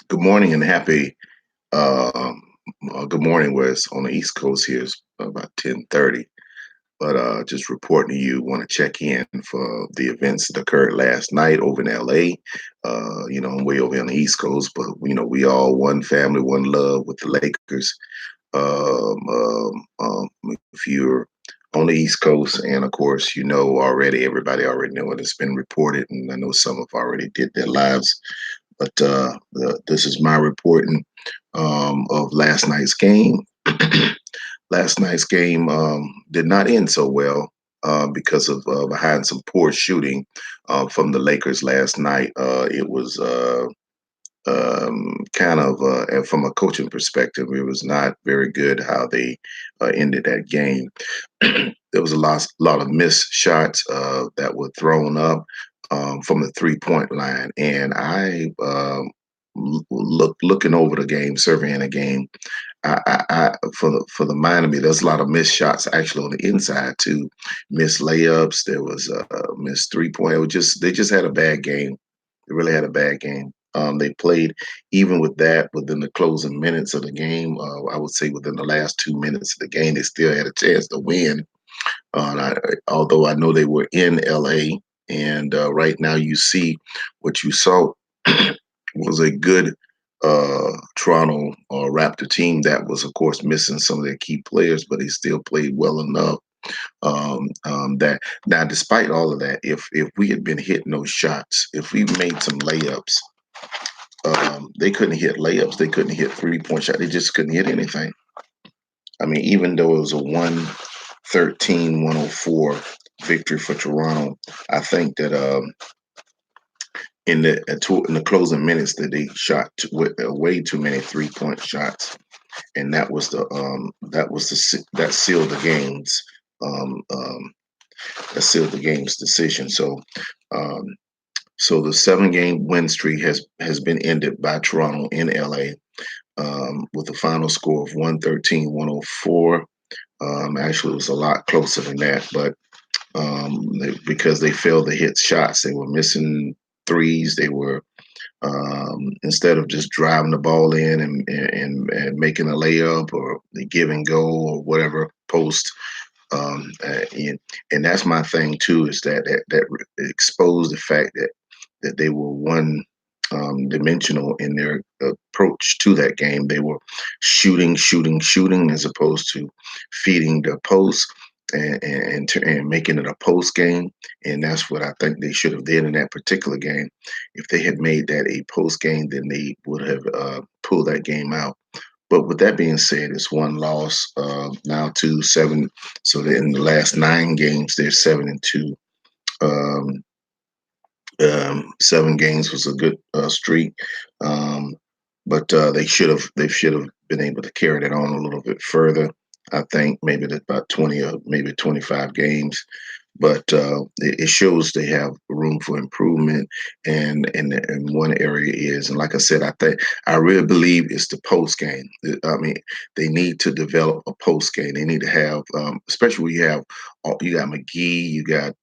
Good morning and happy um, good morning where it's on the East Coast here. It's about 10:30. But just reporting to you, want to check in for the events that occurred last night over in LA. I'm way over on the East Coast, but we all one family, one love with the Lakers. If you're on the East Coast, and of course, everybody already know it. It's been reported, and I know some have already did their lives. But this is my reporting of last night's game. Last night's game did not end so well because of behind some poor shooting from the Lakers last night. It was kind of, and from a coaching perspective, it was not very good how they ended that game. There was lot of missed shots that were thrown up from the 3-point line, and I looking over the game, surveying the game. For the mind of me, there's a lot of missed shots actually on the inside too, missed layups. There was missed 3-point. It was just they just had a bad game. They really had a bad game. They played even with that within the closing minutes of the game. I would say within the last 2 minutes of the game, they still had a chance to win. Although I know they were in LA, and right now you see what you saw was a good Toronto Raptor team that was, of course, missing some of their key players, but they still played well enough. That now, despite all of that, if we had been hitting those shots, if we made some layups, they couldn't hit layups. They couldn't hit 3-point shot. They just couldn't hit anything. I mean, even though it was a 113-104 victory for Toronto, I think that in the closing minutes that they shot way too many 3-point shots, and that sealed the games. Um, um, that sealed the game's decision. Um, so the 7-game win streak has been ended by Toronto in LA with a final score of 113-104. Actually, it was a lot closer than that, but because they failed to hit shots, they were missing threes. They were instead of just driving the ball in and making a layup or the give and go or whatever post. And that's my thing too, is that exposed the fact that they were one dimensional in their approach to that game. They were shooting, shooting, shooting, as opposed to feeding the post and making it a post game. And that's what I think they should have did in that particular game. If they had made that a post game, then they would have pulled that game out. But with that being said, it's one loss now to seven. So that in the last 9 games, they're 7-2. Um, 7 games was a good streak, um, but they should have been able to carry that on a little bit further. I think maybe that about 20 or maybe 25 games, but it shows they have room for improvement. And one area is, and like I said, I really believe it's the post game. I mean, they need to develop a post game. They need to have, especially when you got McGee, you got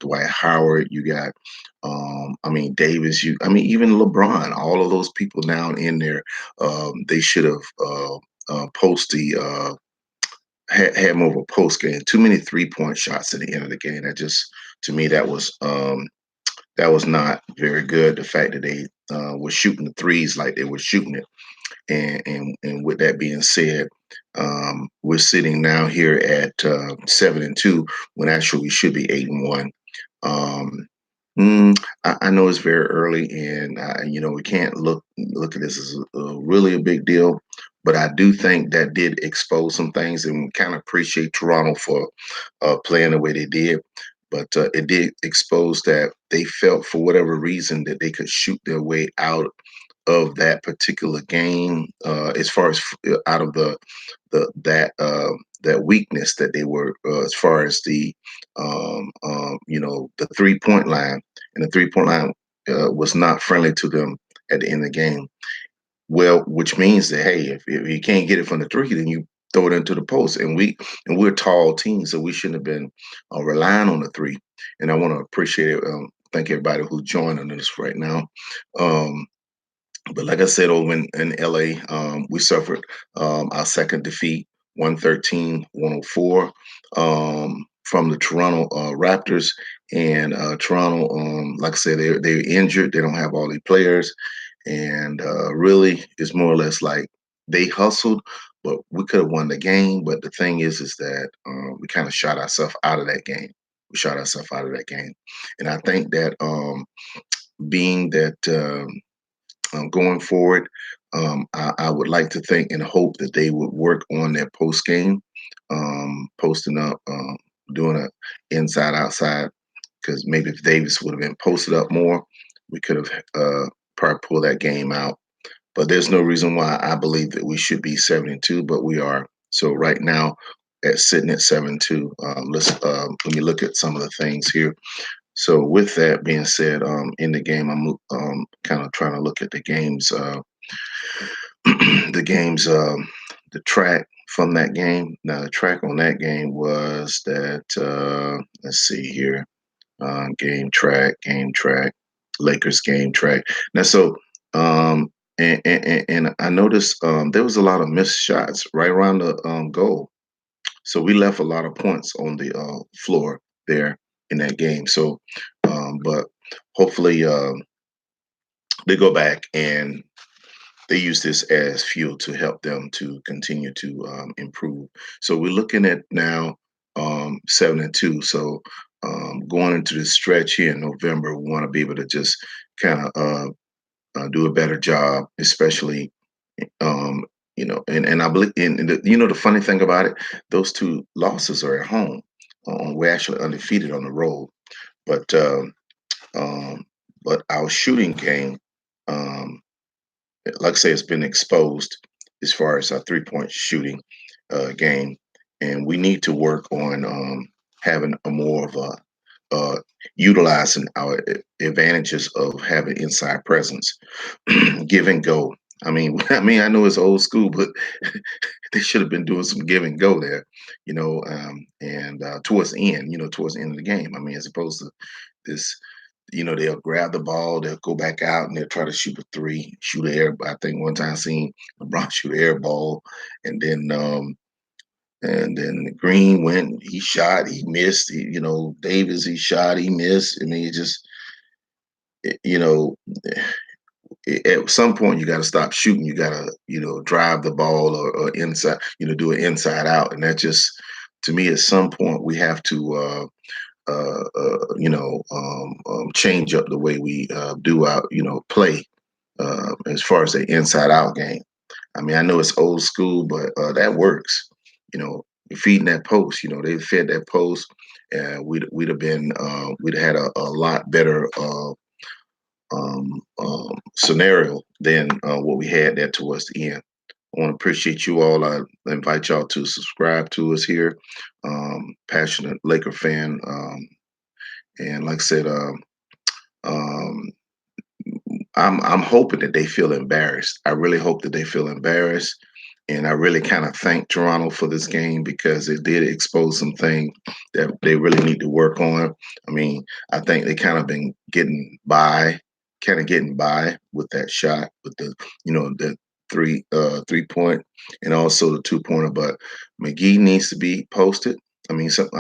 Dwight Howard, you got I mean, Davis, I mean, even LeBron, all of those people down in there, they should have post the had more of a post game. Too many 3-point shots at the end of the game. That just to me that was not very good. The fact that they were shooting the threes like they were shooting it, and with that being said, we're sitting now here at 7-2 when actually we should be 8-1. Um, I know it's very early, and we can't look at this as really a big deal. But I do think that did expose some things, and kind of appreciate Toronto for playing the way they did. But it did expose that they felt for whatever reason that they could shoot their way out of that particular game, as far as out of that weakness that they were, as far as the 3-point line, and the 3-point line was not friendly to them at the end of the game. Well, which means that, hey, if you can't get it from the three, then you throw it into the post, and we're a tall team, so we shouldn't have been relying on the three. And I want to appreciate it. Thank everybody who's joining us right now. Um, But like I said, over in LA, we suffered our second defeat, 113-104, from the Toronto Raptors. And Toronto, like I said, they're injured. They don't have all the players. And really, it's more or less like they hustled, but we could have won the game. But the thing is that we kind of shot ourselves out of that game. We shot ourselves out of that game. And I think that being that going forward, I would like to think and hope that they would work on their post game, posting up, doing a inside outside. Because maybe if Davis would have been posted up more, we could have probably pulled that game out. But there's no reason why I believe that we should be 7-2, but we are. So right now, sitting at 7-2. Let me look at some of the things here. So with that being said, in the game, I'm kind of trying to look at the games, the games, the track from that game. Now the track on that game was that. Let's see here, game track, Lakers game track. Now so. And I noticed there was a lot of missed shots right around the goal. So we left a lot of points on the floor there in that game. So, but hopefully they go back and they use this as fuel to help them to continue to improve. So we're looking at now 7-2. So going into the stretch here in November, we want to be able to just kind of do a better job, especially um, and I believe the funny thing about it, those two losses are at home. We're actually undefeated on the road, but um, our shooting game, um, like I say, it's been exposed as far as our 3-point shooting game, and we need to work on having a more of a utilizing our advantages of having inside presence, give and go. I know it's old school, but they should have been doing some give and go there, and towards the end of the game. I mean, as opposed to this, they'll grab the ball, they'll go back out, and they'll try to shoot a three, shoot an air. I think one time I seen LeBron shoot an air ball, and then Green went, he shot, he missed. Davis, he shot, he missed. I mean, it just, you know, at some point you got to stop shooting. You got to, drive the ball or inside, do it inside out. And that just, to me, at some point we have to, change up the way we do our, play as far as the inside out game. I mean, I know it's old school, but that works. Feeding that post. They fed that post, and we'd have been we'd have had a lot better scenario than what we had there towards the end. I want to appreciate you all. I invite y'all to subscribe to us here. Passionate Laker fan, and like I said, um, I'm hoping that they feel embarrassed. I really hope that they feel embarrassed. And I really kind of thank Toronto for this game because it did expose some things that they really need to work on. I mean, I think they kind of getting by with that shot, with the 3 point and also the 2-pointer. But McGee needs to be posted. In some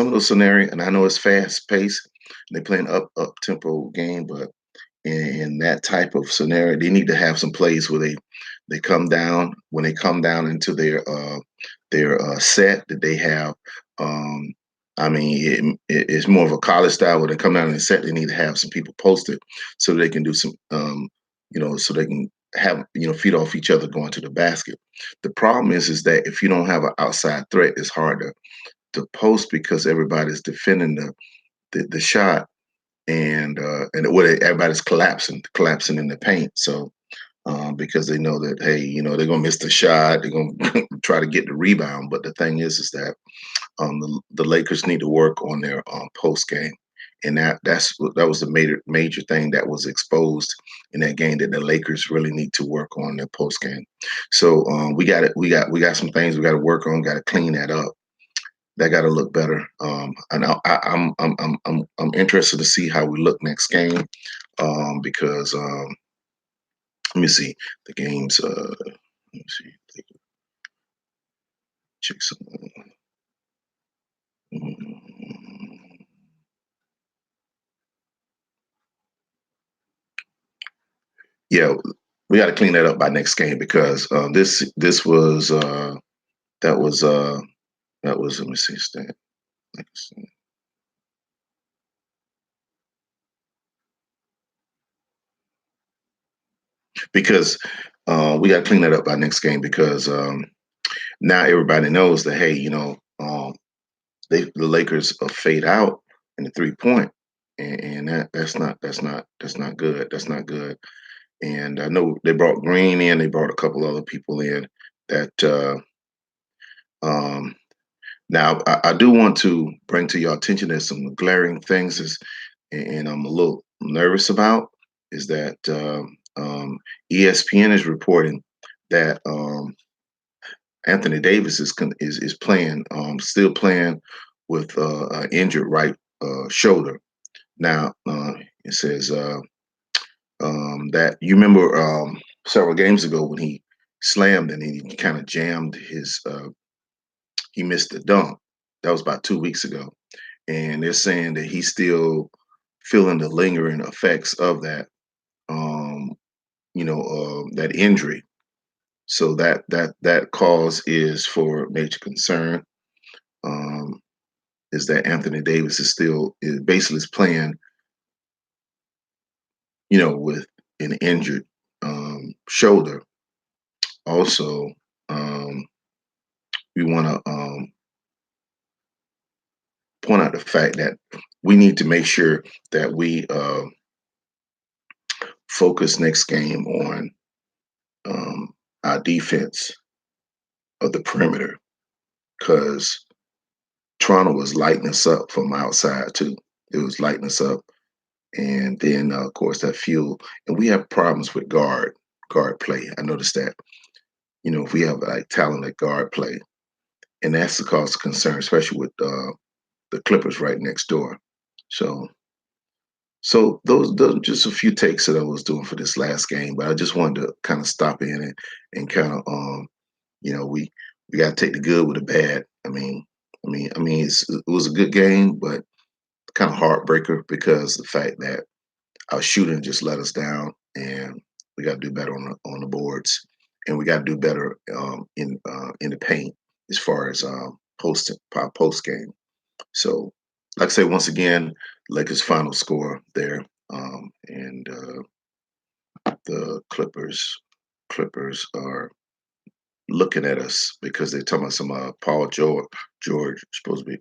of those scenarios, and I know it's fast paced, they play an up tempo game, but in that type of scenario, they need to have some plays where they come down when they come down into their set that they have. Um, it's more of a college style where they come down in the set. They need to have some people posted so they can do some, so they can have feed off each other going to the basket. The problem is that if you don't have an outside threat, it's hard to post because everybody's defending the shot and what everybody's collapsing in the paint. So because they know that hey, they're gonna miss the shot, they're gonna try to get the rebound. But the thing is that the Lakers need to work on their post game, and that was the major thing that was exposed in that game that the Lakers really need to work on their post game. So we got some things we got to work on, got to clean that up. That got to look better. And I'm interested to see how we look next game because Let me see the games. Let me see. Check some. Mm, yeah, we got to clean that up by next game because this was that was that was let me see stat. Because we got to clean that up by next game because now everybody knows that hey, the Lakers fade out in the 3 point, and that's not good. That's not good. And I know they brought Green in. They brought a couple other people in that. Um, Now I do want to bring to your attention there's some glaring things and I'm a little nervous about is that ESPN is reporting that Anthony Davis is playing still playing with an injured right shoulder. Now it says that you remember several games ago when he slammed and he kind of jammed his he missed the dunk. That was about 2 weeks ago, and they're saying that he's still feeling the lingering effects of that um, that injury. So that cause is for major concern. Um, is that Anthony Davis is still is basically is playing, with an injured shoulder. Also, we want to point out the fact that we need to make sure that we focus next game on our defense of the perimeter because Toronto was lighting us up from outside too. It was lighting us up, and then of course that fuel. And we have problems with guard play. I noticed that. If we have like talented guard play, and that's the cause of concern, especially with the Clippers right next door. So, so those are just a few takes that I was doing for this last game, but I just wanted to kind of stop in and kind of we got to take the good with the bad. It was a good game, but kind of heartbreaker because the fact that our shooting just let us down, and we got to do better on the boards, and we got to do better in the paint as far as post game. So, like I say, once again, Lakers final score there, and the Clippers are looking at us because they're talking about some George supposed to be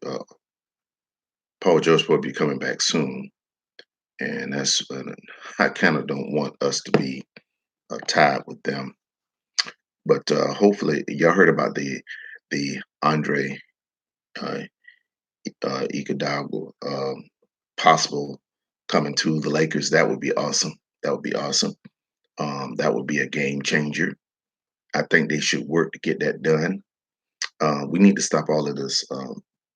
Paul George supposed to be coming back soon, and I kind of don't want us to be tied with them. But hopefully, y'all heard about the Andre uh, Iguodala possible coming to the Lakers. That would be awesome. That would be awesome. That would be a game changer. I think they should work to get that done. We need to stop all of this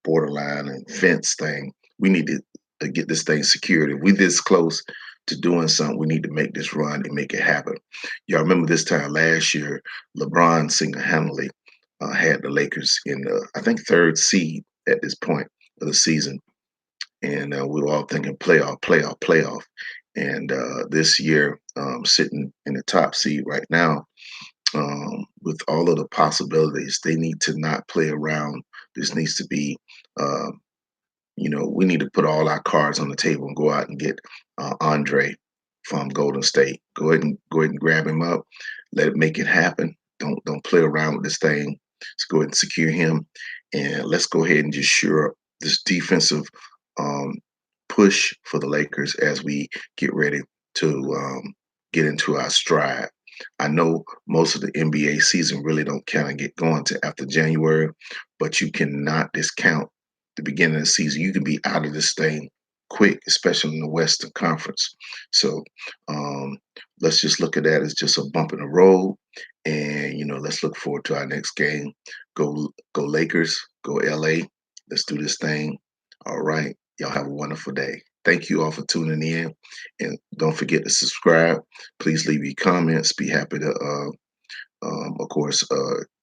borderline and fence thing. We need to get this thing secured. If we this close to doing something, we need to make this run and make it happen. Y'all remember this time last year, LeBron single-handedly had the Lakers in the, I think, third seed at this point of the season. And we were all thinking playoff, playoff, playoff. And this year, sitting in the top seed right now, with all of the possibilities. They need to not play around. This needs to be, uh, we need to put all our cards on the table and go out and get Andre from Golden State. Go ahead and grab him up. Let it make it happen. Don't play around with this thing. Let's go ahead and secure him, and let's go ahead and just shore up this defensive um, push for the Lakers as we get ready to get into our stride. I know most of the NBA season really don't kind of get going to after January, but you cannot discount the beginning of the season. You can be out of this thing quick, especially in the Western Conference. So um, let's just look at that as just a bump in the road, and let's look forward to our next game. Go Lakers, go LA. Let's do this thing. All right, y'all have a wonderful day. thank you all for tuning in, and don't forget to subscribe. Please leave your comments. Be happy to, of course,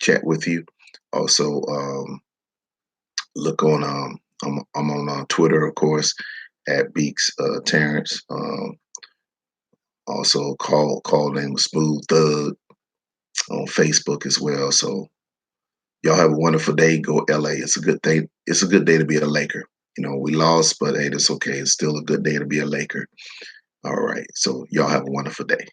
chat with you. Also, look on I'm on Twitter, of course, at Beaks Terrence. Also, call name Smooth Thug on Facebook as well. So y'all have a wonderful day. Go LA. It's a good day. It's a good day to be a Laker. We lost, but hey, that's okay. It's still a good day to be a Laker. All right. So y'all have a wonderful day.